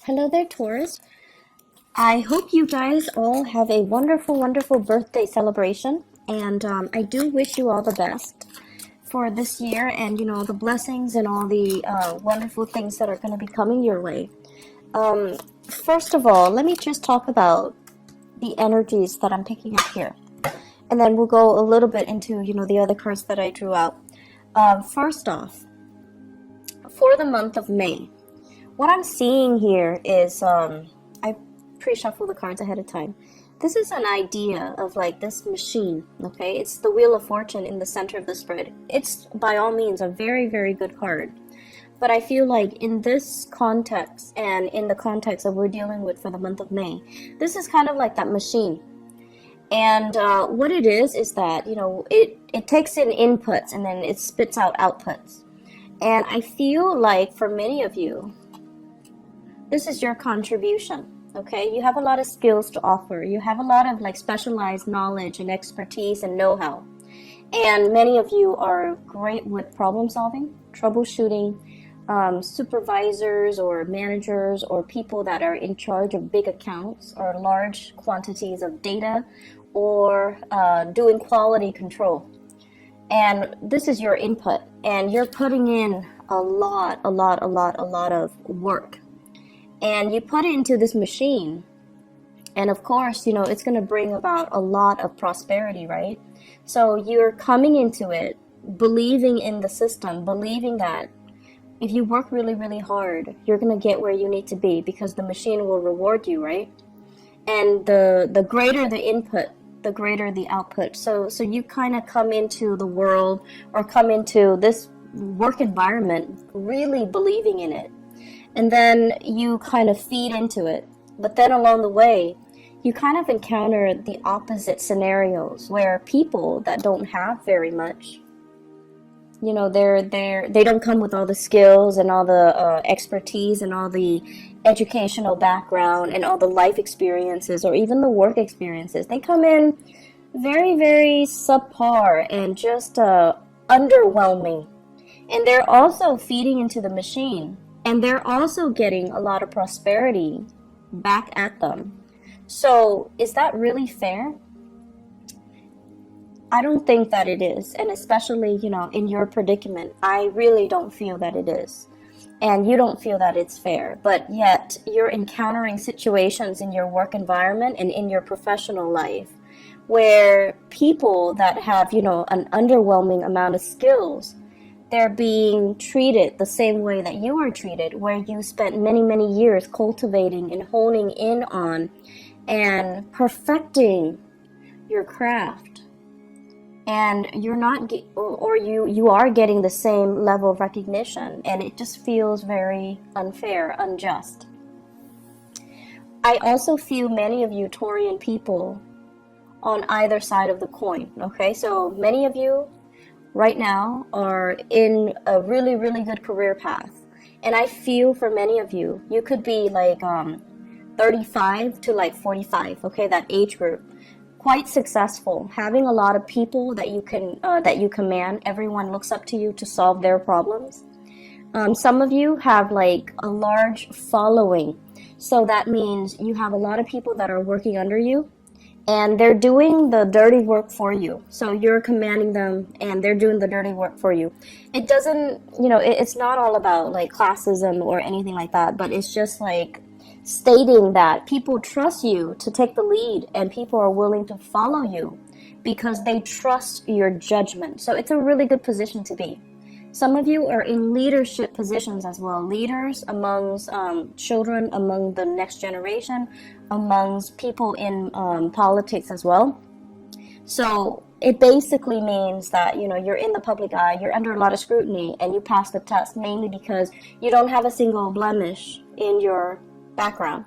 Hello there, Taurus. I hope you guys all have a wonderful, wonderful birthday celebration. And I do wish you all the best for this year and, the blessings and all the wonderful things that are going to be coming your way. First of all, let me just talk about the energies that I'm picking up here. And then we'll go a little bit into, the other cards that I drew out. First off, for the month of May, what I'm seeing here is, I pre-shuffle the cards ahead of time. This is an idea of like this machine, okay? It's the Wheel of Fortune in the center of the spread. It's by all means a very, very good card. But I feel like in this context and in the context that we're dealing with for the month of May, this is kind of like that machine. And what it is that, it takes in inputs and then it spits out outputs. And I feel like for many of you, this is your contribution, okay? You have a lot of skills to offer. You have a lot of like specialized knowledge and expertise and know-how. And many of you are great with problem solving, troubleshooting, supervisors or managers or people that are in charge of big accounts or large quantities of data or doing quality control. And this is your input, and you're putting in a lot of work. And you put it into this machine, and of course, it's going to bring about a lot of prosperity, right? So you're coming into it believing in the system, believing that if you work really, really hard, you're going to get where you need to be because the machine will reward you, right? And the greater the input, the greater the output. So you kind of come into the world or come into this work environment really believing in it. And then you kind of feed into it. But then along the way, you kind of encounter the opposite scenarios where people that don't have very much, they don't come with all the skills and all the expertise and all the educational background and all the life experiences or even the work experiences. They come in very, very subpar and just underwhelming. And they're also feeding into the machine. And they're also getting a lot of prosperity back at them. So is that really fair? I don't think that it is. And especially, in your predicament, I really don't feel that it is. And you don't feel that it's fair. But yet you're encountering situations in your work environment and in your professional life where people that have, an underwhelming amount of skills, they're being treated the same way that you are treated, where you spent many, many years cultivating and honing in on and perfecting your craft. And you're not, or you are getting the same level of recognition, and it just feels very unfair, unjust. I also feel many of you Taurian people on either side of the coin, okay? So many of you right now are in a really, really good career path. And I feel for many of you, you could be like 35 to like 45, okay, that age group. Quite successful, having a lot of people that you command. Everyone looks up to you to solve their problems. Some of you have like a large following. So that means you have a lot of people that are working under you. And they're doing the dirty work for you. So you're commanding them and they're doing the dirty work for you. It doesn't, it's not all about like classism or anything like that, but it's just like stating that people trust you to take the lead and people are willing to follow you because they trust your judgment. So it's a really good position to be. Some of you are in leadership positions as well. Leaders amongst children, among the next generation, amongst people in politics as well. So it basically means that, you're in the public eye, you're under a lot of scrutiny, and you pass the test mainly because you don't have a single blemish in your background.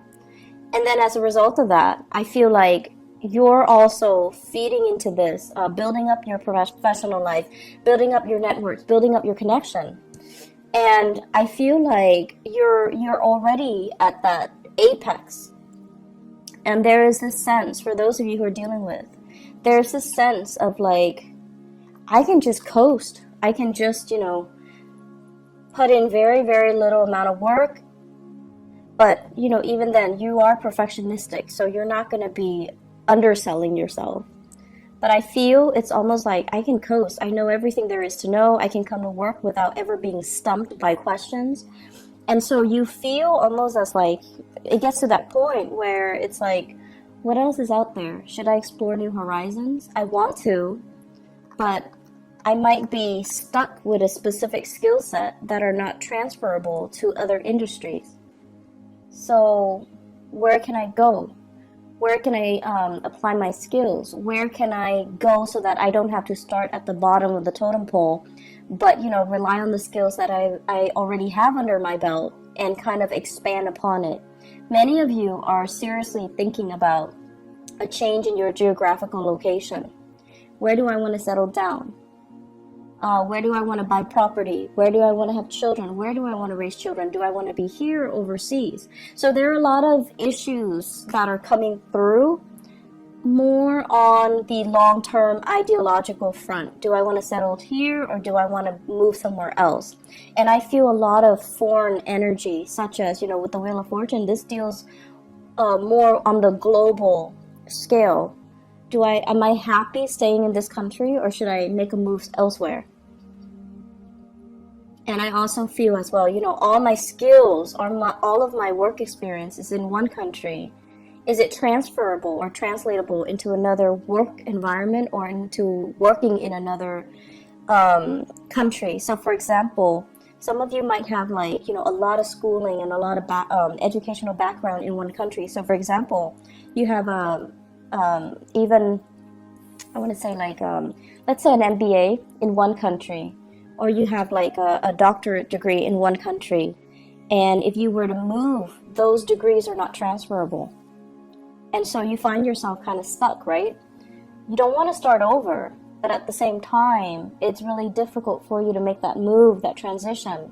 And then as a result of that, I feel like you're also feeding into this, building up your professional life, building up your networks, building up your connection. And I feel like you're already at that apex. And there is this sense, for those of you who are dealing with, there's this sense of like, I can just coast. I can just, put in very, very little amount of work But, you know, even then, you are perfectionistic, so you're not going to be underselling yourself. But I feel it's almost like I can coast. I know everything there is to know. I can come to work without ever being stumped by questions. And so you feel almost as like, it gets to that point where it's like, what else is out there? Should I explore new horizons? I want to, but I might be stuck with a specific skill set that are not transferable to other industries. So where can I go? Where can I apply my skills? Where can I go so that I don't have to start at the bottom of the totem pole, but, you know, rely on the skills that I already have under my belt and kind of expand upon it? Many of you are seriously thinking about a change in your geographical location. Where do I want to settle down? Where do I want to buy property? Where do I want to have children? Where do I want to raise children? Do I want to be here or overseas? So there are a lot of issues that are coming through more on the long-term ideological front. Do I want to settle here or do I want to move somewhere else? And I feel a lot of foreign energy, such as, you know, with the Wheel of Fortune, this deals more on the global scale. Am I happy staying in this country or should I make a move elsewhere? And I also feel as well, you know, all my skills, all of my work experience is in one country. Is it transferable or translatable into another work environment or into working in another country? So for example, some of you might have like, you know, a lot of schooling and a lot of educational background in one country. So for example, you have even, I want to say like, let's say an MBA in one country, or you have like a doctorate degree in one country. And if you were to move, those degrees are not transferable. And so you find yourself kind of stuck, right? You don't want to start over, but at the same time, it's really difficult for you to make that move, that transition,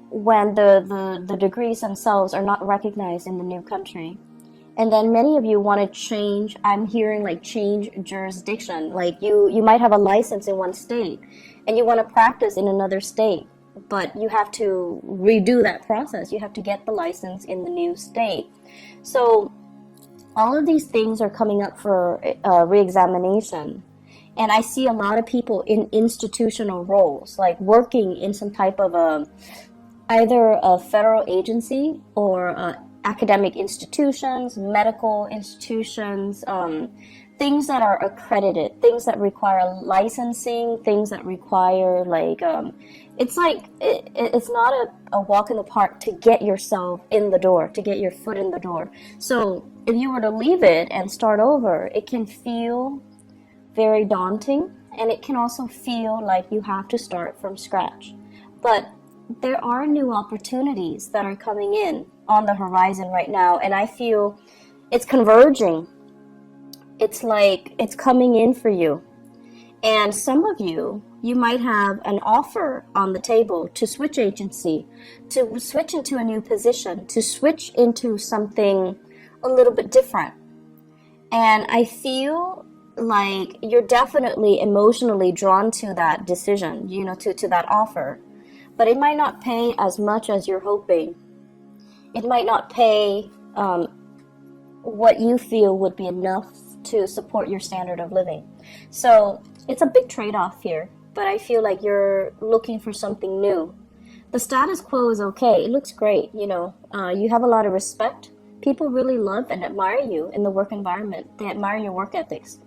when the degrees themselves are not recognized in the new country. And then many of you want to change, I'm hearing like change jurisdiction. Like you might have a license in one state and you want to practice in another state, but you have to redo that process. You have to get the license in the new state. So all of these things are coming up for re-examination. And I see a lot of people in institutional roles, like working in some type of either a federal agency or academic institutions, medical institutions, things that are accredited, things that require licensing, things that require like, it's like, it's not a walk in the park to get yourself in the door, to get your foot in the door. So if you were to leave it and start over, it can feel very daunting, and it can also feel like you have to start from scratch. But there are new opportunities that are coming in on the horizon right now, and I feel it's converging. It's like it's coming in for you. And some of you might have an offer on the table to switch agency, to switch into a new position, to switch into something a little bit different. And I feel like you're definitely emotionally drawn to that decision, you know, to that offer. But it might not pay as much as you're hoping. It might not pay what you feel would be enough to support your standard of living. So it's a big trade-off here, but I feel like you're looking for something new. The status quo is okay. It looks great, you know. You have a lot of respect. People really love and admire you in the work environment. They admire your work ethics.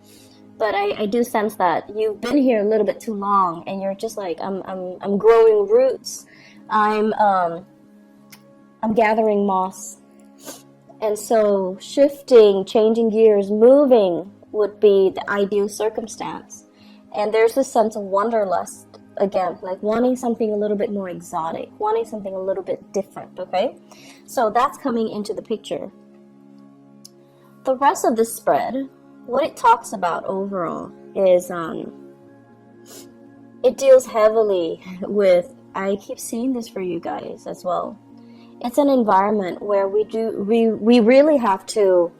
But I do sense that you've been here a little bit too long, and you're just like, I'm growing roots. I'm gathering moss. And so shifting, changing gears, moving would be the ideal circumstance. And there's this sense of wanderlust, again, like wanting something a little bit more exotic, wanting something a little bit different, okay? So that's coming into the picture. The rest of this spread, what it talks about overall is it deals heavily with, I keep seeing this for you guys as well. It's an environment where we really have to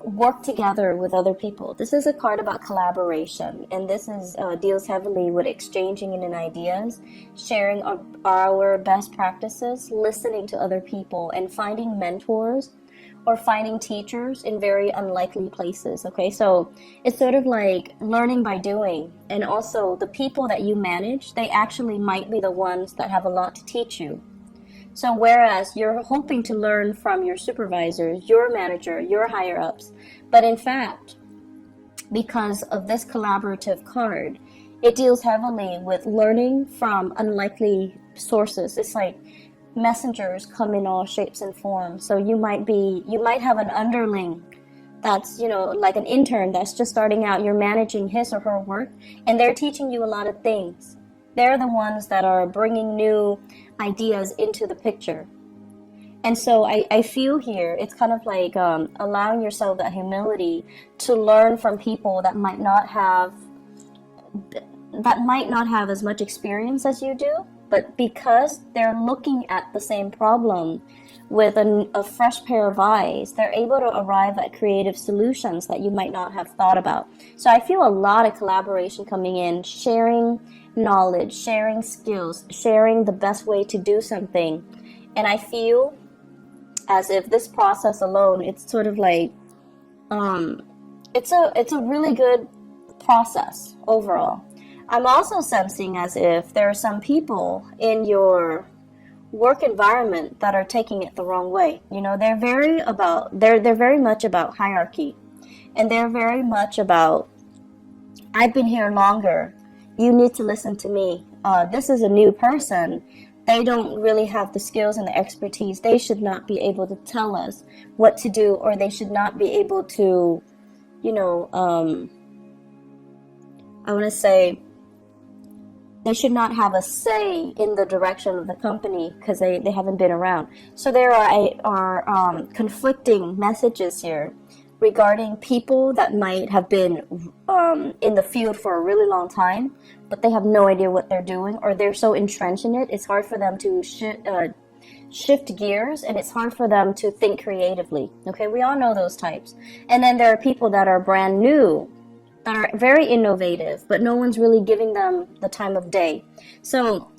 work together with other people. This is a card about collaboration, and this is deals heavily with exchanging in ideas, sharing our best practices, listening to other people, and finding mentors or finding teachers in very unlikely places. Okay, so it's sort of like learning by doing, and also the people that you manage, they actually might be the ones that have a lot to teach you. So whereas you're hoping to learn from your supervisors, your manager, your higher ups, but in fact, because of this collaborative card, it deals heavily with learning from unlikely sources. It's like messengers come in all shapes and forms. So you might have an underling that's, like an intern that's just starting out. You're managing his or her work, and they're teaching you a lot of things. They're the ones that are bringing new ideas into the picture. And so I feel here it's kind of like allowing yourself that humility to learn from people that might not have as much experience as you do, but because they're looking at the same problem with a fresh pair of eyes, they're able to arrive at creative solutions that you might not have thought about. So I feel a lot of collaboration coming in, sharing knowledge, sharing skills, sharing the best way to do something. And I feel as if this process alone, it's sort of like it's a really good process overall. I'm also sensing as if there are some people in your work environment that are taking it the wrong way. They're very much about hierarchy, and they're very much about, I've been here longer, you need to listen to me. This is a new person. They don't really have the skills and the expertise. They should not be able to tell us what to do, or they should not be able to, I want to say, they should not have a say in the direction of the company because they haven't been around. So there are conflicting messages here regarding people that might have been in the field for a really long time, but they have no idea what they're doing, or they're so entrenched in it, it's hard for them to shift gears, and it's hard for them to think creatively. Okay, we all know those types. And then there are people that are brand new, that are very innovative, but no one's really giving them the time of day. So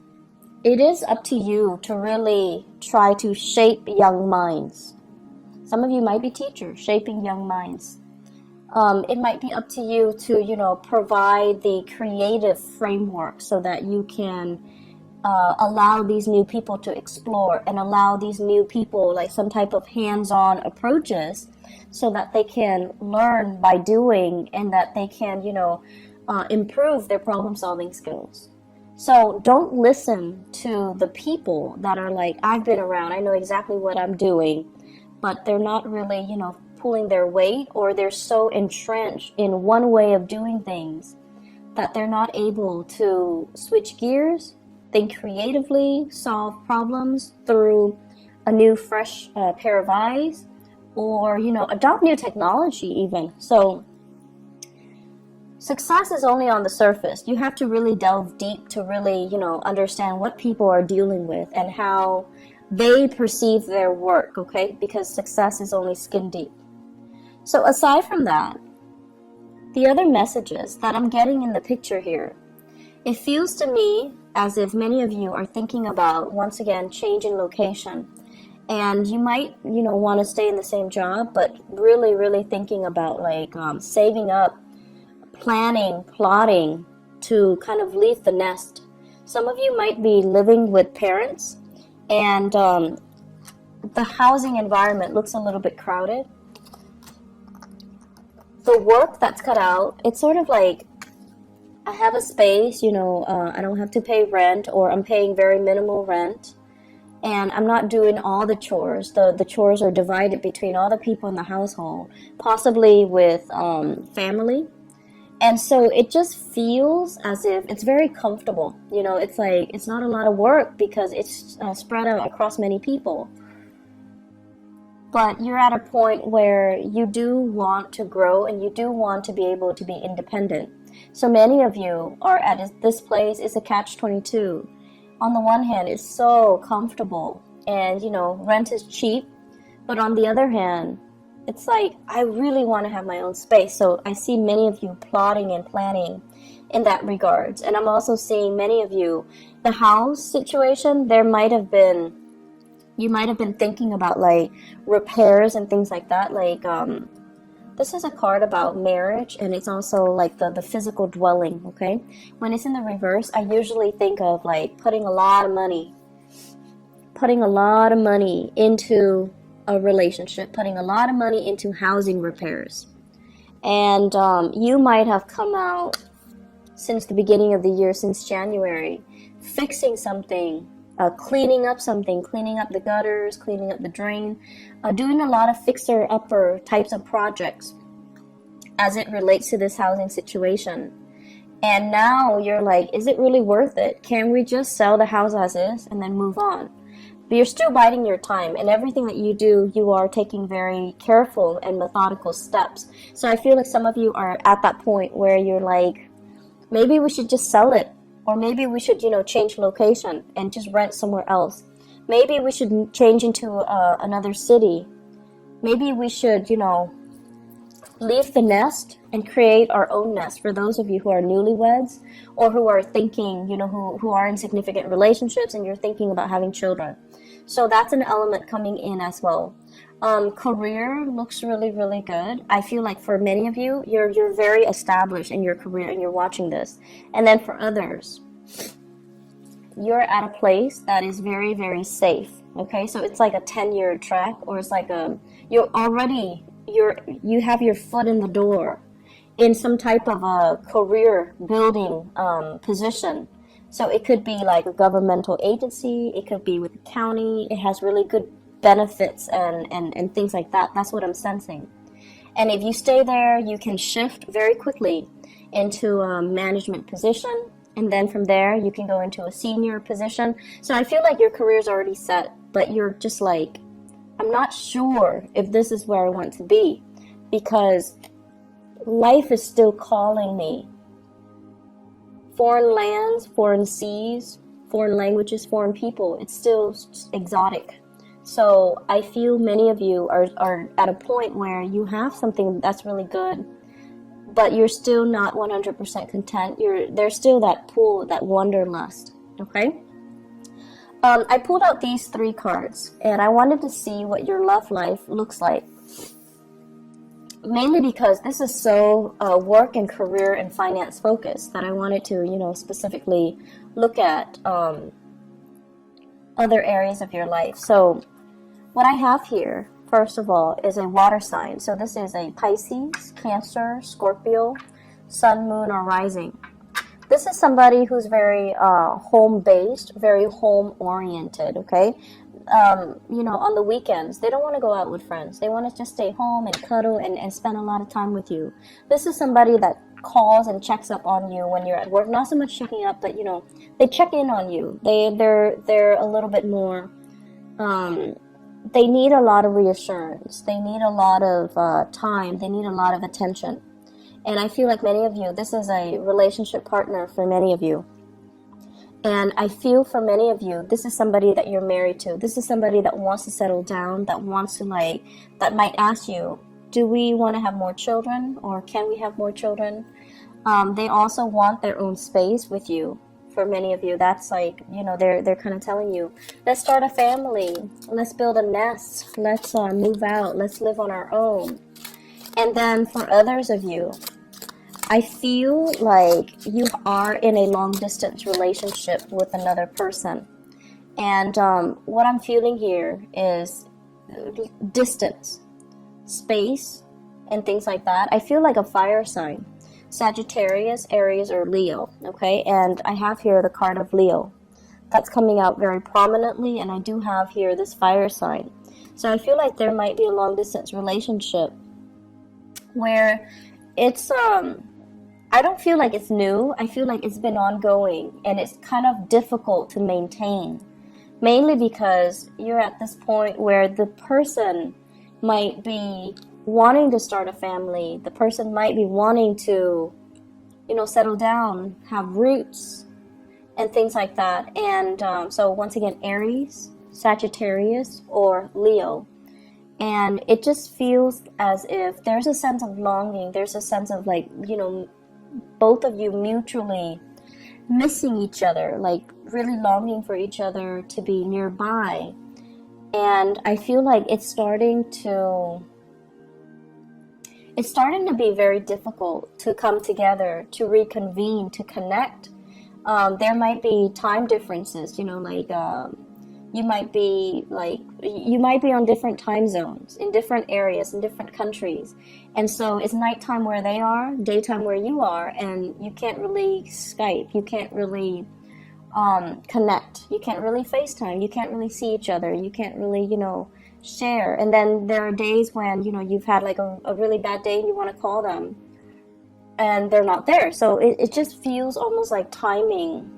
it is up to you to really try to shape young minds. Some of you might be teachers, shaping young minds. It might be up to you to, provide the creative framework so that you can allow these new people to explore, and allow these new people like some type of hands-on approaches so that they can learn by doing, and that they can, improve their problem-solving skills. So don't listen to the people that are like, I've been around, I know exactly what I'm doing, but they're not really, pulling their weight, or they're so entrenched in one way of doing things that they're not able to switch gears, think creatively, solve problems through a new, fresh pair of eyes, or, adopt new technology even. So success is only on the surface. You have to really delve deep to really, understand what people are dealing with and how they perceive their work, okay? Because success is only skin deep. So aside from that, the other messages that I'm getting in the picture here, it feels to me as if many of you are thinking about, once again, changing location. And you might, want to stay in the same job, but really, really thinking about like saving up, planning, plotting to kind of leave the nest. Some of you might be living with parents, and the housing environment looks a little bit crowded. The work that's cut out, it's sort of like, I have a space, I don't have to pay rent, or I'm paying very minimal rent, and I'm not doing all the chores. The chores are divided between all the people in the household, possibly with family. And so it just feels as if it's very comfortable. It's like, it's not a lot of work because it's spread out across many people. But you're at a point where you do want to grow, and you do want to be able to be independent. So many of you are at this place. It's a catch-22. On the one hand, it's so comfortable, and rent is cheap, but on the other hand, it's like I really want to have my own space. So I see many of you plotting and planning in that regards. And I'm also seeing many of you, the house situation, you might have been thinking about like repairs and things like that. Like, this is a card about marriage, and it's also like the physical dwelling, okay? When it's in the reverse, I usually think of like putting a lot of money into a relationship, putting a lot of money into housing repairs. And you might have come out since the beginning of the year, since January, fixing something, cleaning up something, cleaning up the gutters, cleaning up the drain, doing a lot of fixer-upper types of projects as it relates to this housing situation. And now you're like, is it really worth it? Can we just sell the house as is and then move on? But you're still biding your time, and everything that you do, you are taking very careful and methodical steps. So I feel like some of you are at that point where you're like, maybe we should just sell it. Or maybe we should, change location and just rent somewhere else. Maybe we should change into another city. Maybe we should, leave the nest and create our own nest. For those of you who are newlyweds or who are thinking, who are in significant relationships and you're thinking about having children. So that's an element coming in as well. Career looks really, really good. I feel like for many of you, you're very established in your career and you're watching this. And then for others, you're at a place that is very, very safe. Okay, so it's like a 10-year track, or it's like you have your foot in the door in some type of a career building position. So it could be like a governmental agency, it could be with the county, it has really good benefits and things like that. That's what I'm sensing. And if you stay there, you can shift very quickly into a management position, and then from there you can go into a senior position. So I feel like your career is already set, but you're just like, I'm not sure if this is where I want to be, because life is still calling me. Foreign lands, foreign seas, foreign languages, foreign people, it's still exotic. So I feel many of you are at a point where you have something that's really good, but you're still not 100% content. There's still that pull, that wanderlust, okay? I pulled out these 3 cards, and I wanted to see what your love life looks like. Mainly because this is so work and career and finance focused that I wanted to, specifically look at other areas of your life. So what I have here, first of all, is a water sign. So this is a Pisces, Cancer, Scorpio, Sun, Moon, or Rising. This is somebody who's very home-based, very home-oriented, okay? On the weekends, they don't want to go out with friends. They want to just stay home and cuddle and spend a lot of time with you. This is somebody that calls and checks up on you when you're at work. Not so much checking up, but, they check in on you. They're a little bit more, they need a lot of reassurance. They need a lot of time. They need a lot of attention. And I feel like many of you, this is a relationship partner for many of you. And I feel for many of you, this is somebody that you're married to. This is somebody that wants to settle down, that wants to that might ask you, do we want to have more children, or can we have more children? They also want their own space with you. For many of you, that's like, they're kind of telling you, let's start a family, let's build a nest, let's move out, let's live on our own. And then for others of you, I feel like you are in a long-distance relationship with another person. And what I'm feeling here is distance, space, and things like that. I feel like a fire sign. Sagittarius, Aries, or Leo, okay? And I have here the card of Leo. That's coming out very prominently, and I do have here this fire sign. So I feel like there might be a long-distance relationship where it's I don't feel like it's new. I feel like it's been ongoing, and it's kind of difficult to maintain, mainly because you're at this point where the person might be wanting to start a family. The person might be wanting to, settle down, have roots, and things like that. And so once again, Aries, Sagittarius, or Leo. And it just feels as if there's a sense of longing. There's a sense of like, you know, both of you mutually missing each other, like really longing for each other to be nearby. And I feel like it's starting to be very difficult to come together, to reconvene, to connect. There might be time differences, you know, like you might be on different time zones, in different areas, in different countries. And so it's nighttime where they are, daytime where you are, and you can't really Skype, you can't really connect, you can't really FaceTime, you can't really see each other, you can't really, you know, share. And then there are days when, you know, you've had like a really bad day and you want to call them and they're not there. So it just feels almost like timing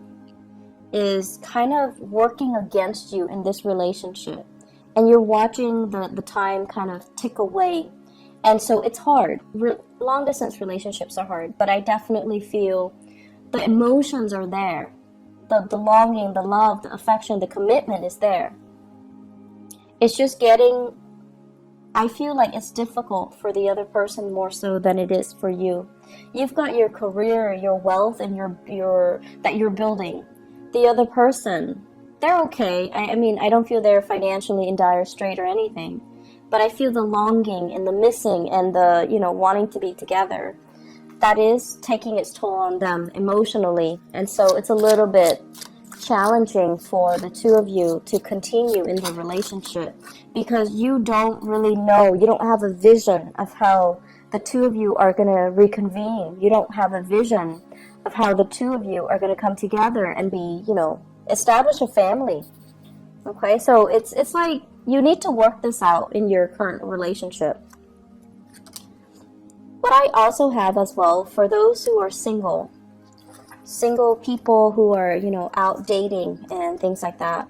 is kind of working against you in this relationship, and you're watching the time kind of tick away. And so it's hard. Long distance relationships are hard, but I definitely feel the emotions are there. The longing, the love, the affection, the commitment is there. It's just I feel like it's difficult for the other person more so than it is for you. You've got your career, your wealth, and that you're building. The other person, they're okay. I mean, I don't feel they're financially in dire strait or anything, but I feel the longing and the missing and the, you know, wanting to be together. That is taking its toll on them emotionally. And so it's a little bit challenging for the two of you to continue in the relationship because you don't really know, you don't have a vision of how the two of you are going to reconvene. You don't have a vision of how the two of you are going to come together and be, you know, establish a family. Okay, so it's like you need to work this out in your current relationship. What I also have as well, for those who are single people who are, you know, out dating and things like that,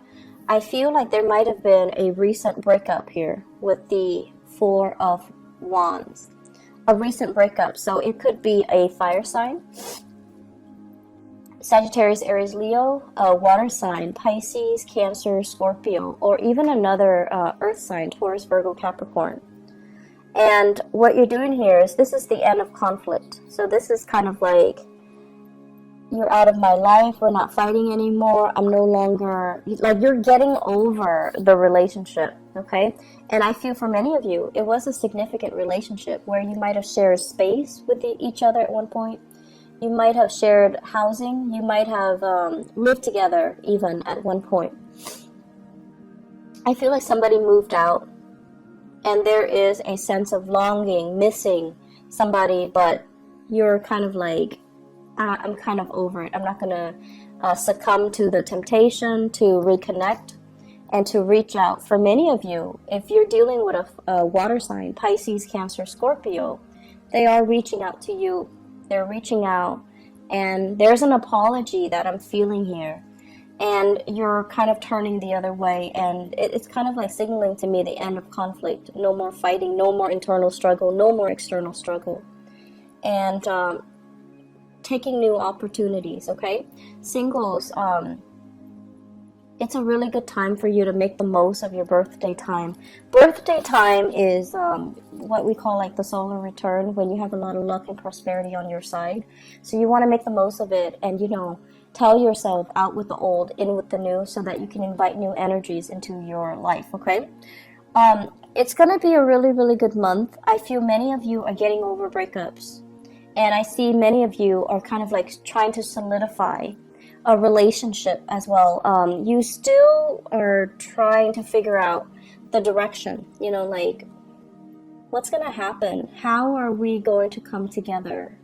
I feel like there might have been a recent breakup here with the Four of Wands. A recent breakup. So it could be a fire sign, Sagittarius, Aries, Leo, a water sign, Pisces, Cancer, Scorpio, or even another earth sign, Taurus, Virgo, Capricorn. And what you're doing here is this is the end of conflict. So this is kind of like, you're out of my life, we're not fighting anymore, I'm no longer, like you're getting over the relationship, okay? And I feel for many of you, it was a significant relationship where you might have shared space with each other at one point. You might have shared housing. You might have lived together even at one point. I feel like somebody moved out and there is a sense of longing, missing somebody, but you're kind of like, I'm kind of over it. I'm not going to succumb to the temptation to reconnect and to reach out. For many of you, if you're dealing with a water sign, Pisces, Cancer, Scorpio, they are reaching out to you. They're reaching out, and there's an apology that I'm feeling here, and you're kind of turning the other way, and it's kind of like signaling to me the end of conflict. No more fighting, no more internal struggle, no more external struggle, and taking new opportunities, okay? Singles, it's a really good time for you to make the most of your birthday time. Birthday time is what we call like the solar return, when you have a lot of luck and prosperity on your side. So you want to make the most of it and, you know, tell yourself out with the old, in with the new, so that you can invite new energies into your life, okay? It's going to be a really, really good month. I feel many of you are getting over breakups. And I see many of you are kind of like trying to solidify a relationship as well. You still are trying to figure out the direction, you know, like what's going to happen? How are we going to come together?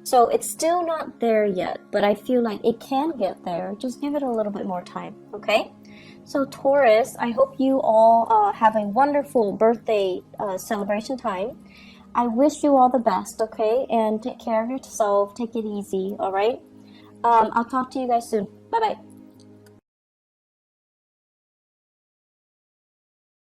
So it's still not there yet, but I feel like it can get there. Just give it a little bit more time, okay? So Taurus, I hope you all have a wonderful birthday celebration time. I wish you all the best, okay? And take care of yourself. Take it easy, all right? I'll talk to you guys soon. Bye-bye.